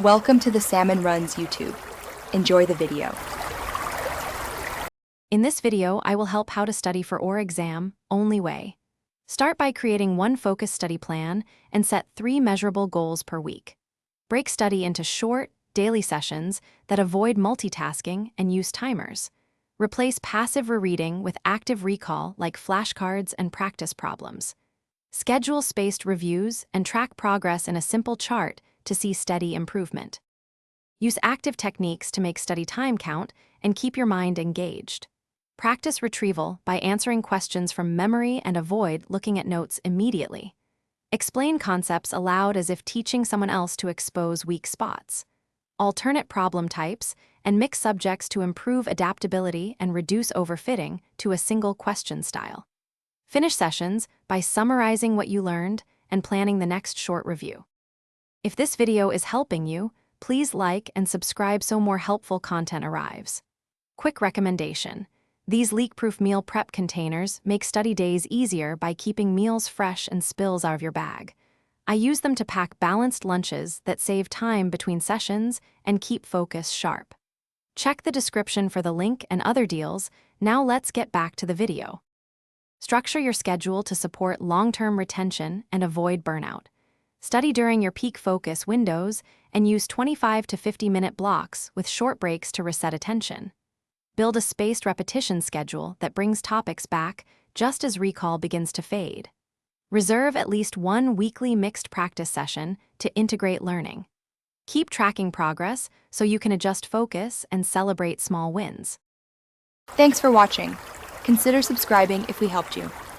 Welcome to the Salmon Runs YouTube. Enjoy the video. In this video, I will help how to study for OR exam, only way. Start by creating one focused study plan and set 3 measurable goals per week. Break study into short, daily sessions that avoid multitasking and use timers. Replace passive rereading with active recall like flashcards and practice problems. Schedule spaced reviews and track progress in a simple chart to see steady improvement. Use active techniques to make study time count and keep your mind engaged. Practice retrieval by answering questions from memory and avoid looking at notes immediately. Explain concepts aloud as if teaching someone else to expose weak spots. Alternate problem types and mix subjects to improve adaptability and reduce overfitting to a single question style. Finish sessions by summarizing what you learned and planning the next short review. If this video is helping you, please like and subscribe so more helpful content arrives. Quick recommendation: these leak-proof meal prep containers make study days easier by keeping meals fresh and spills out of your bag. I use them to pack balanced lunches that save time between sessions and keep focus sharp. Check the description for the link and other deals. Now let's get back to the video. Structure your schedule to support long-term retention and avoid burnout. Study during your peak focus windows and use 25 to 50-minute blocks with short breaks to reset attention. Build a spaced repetition schedule that brings topics back just as recall begins to fade. Reserve at least one weekly mixed practice session to integrate learning. Keep tracking progress so you can adjust focus and celebrate small wins. Thanks for watching. Consider subscribing if we helped you.